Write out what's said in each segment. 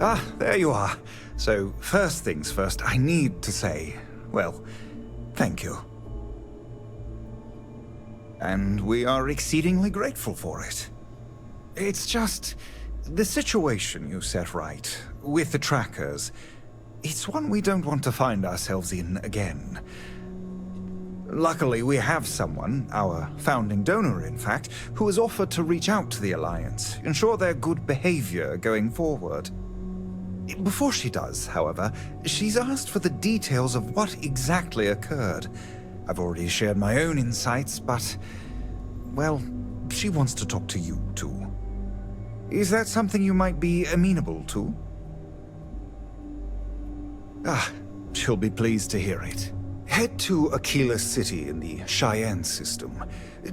Ah, there you are. So, first things first, I need to say, well, thank you. And we are exceedingly grateful for it. It's just the situation you set right with the trackers. It's one we don't want to find ourselves in again. Luckily, we have someone, our founding donor in fact, who has offered to reach out to the Alliance, ensure their good behavior going forward. Before she does, however, she's asked for the details of what exactly occurred. I've already shared my own insights, but, well, she wants to talk to you too. Is that something you might be amenable to? Ah, she'll be pleased to hear it. Head to Aquila City in the Cheyenne system.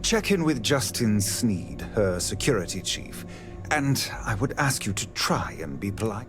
Check in with Justin Sneed, her security chief. And I would ask you to try and be polite.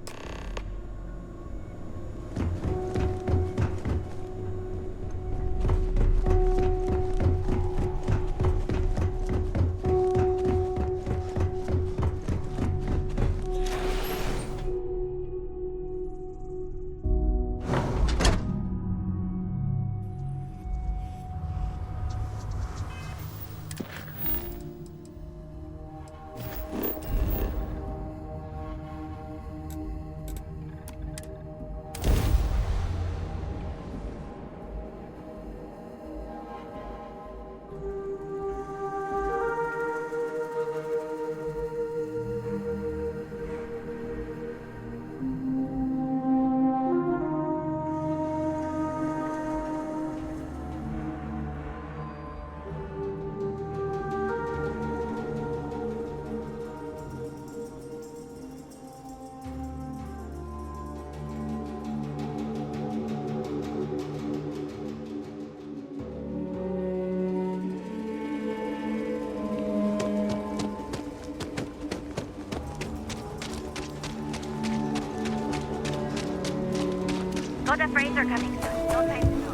Got the freighter coming soon. No time to know.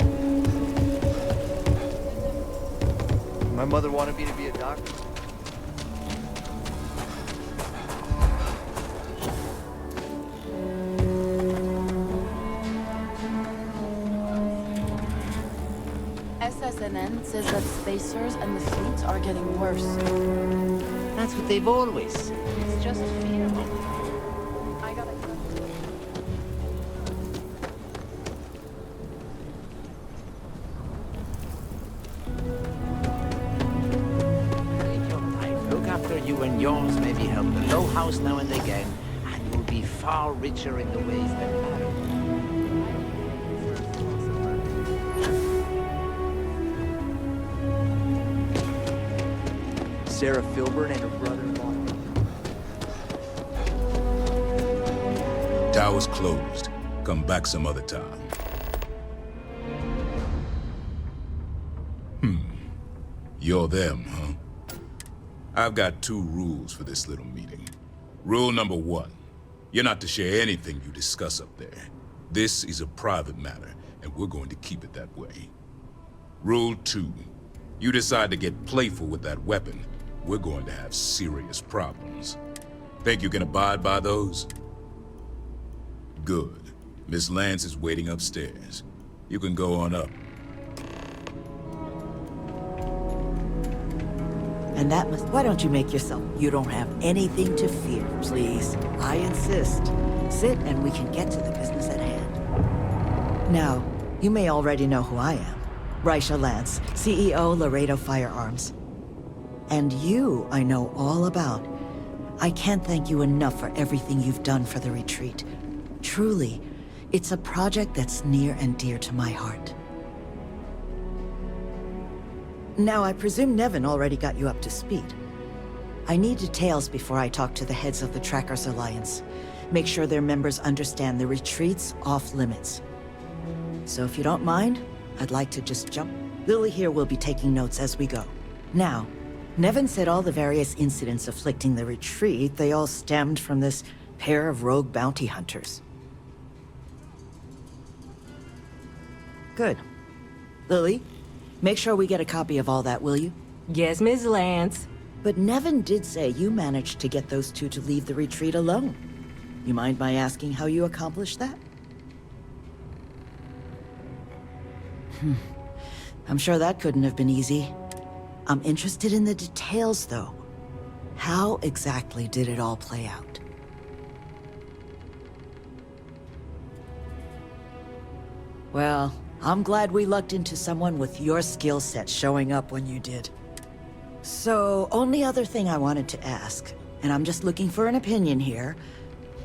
My mother wanted me to be a doctor. SSNN says that spacers and the fleet are getting worse. That's what they've always said. It's just fear. I gotta go. Live your life. Look after you and yours. Maybe help the low house now and again, and you'll be far richer in the ways that matter. Sarah Filburn and her brother-in-law. Tower's closed. Come back some other time. You're them, huh? I've got 2 rules for this little meeting. Rule number 1, you're not to share anything you discuss up there. This is a private matter, and we're going to keep it that way. Rule 2, you decide to get playful with that weapon, we're going to have serious problems. Think you can abide by those? Good. Miss Lance is waiting upstairs. You can go on up. And that must... Why don't you make yourself... You don't have anything to fear, please. I insist. Sit and we can get to the business at hand. Now, you may already know who I am. Raisha Lance, CEO Laredo Firearms. And you, I know all about. I can't thank you enough for everything you've done for the retreat. Truly, it's a project that's near and dear to my heart. Now, I presume Nevin already got you up to speed. I need details before I talk to the heads of the Trackers Alliance. Make sure their members understand the retreat's off limits. So if you don't mind, I'd like to just jump. Lily here will be taking notes as we go. Now, Nevin said all the various incidents afflicting the retreat, they all stemmed from this pair of rogue bounty hunters. Good. Lily, make sure we get a copy of all that, will you? Yes, Miss Lance. But Nevin did say you managed to get those 2 to leave the retreat alone. You mind my asking how you accomplished that? I'm sure that couldn't have been easy. I'm interested in the details, though. How exactly did it all play out? Well, I'm glad we lucked into someone with your skill set showing up when you did. So, only other thing I wanted to ask, and I'm just looking for an opinion here,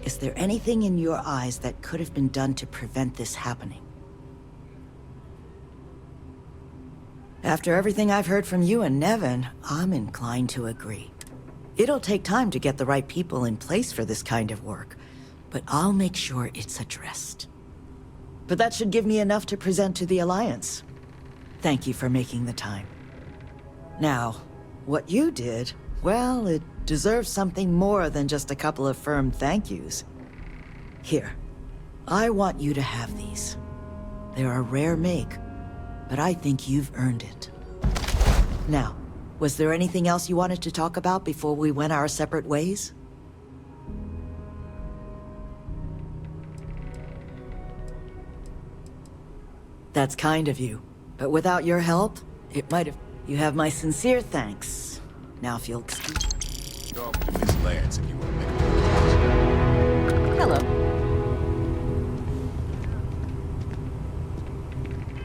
is there anything in your eyes that could have been done to prevent this happening? After everything I've heard from you and Nevin, I'm inclined to agree. It'll take time to get the right people in place for this kind of work, but I'll make sure it's addressed. But that should give me enough to present to the Alliance. Thank you for making the time. Now, what you did, well, it deserves something more than just a couple of firm thank yous. Here, I want you to have these. They're a rare make, but I think you've earned it. Now, was there anything else you wanted to talk about before we went our separate ways? That's kind of you, but without your help, it might have... You have my sincere thanks. Now if you'll excuse... Talk to Miss Lance if you want to make a... Hello.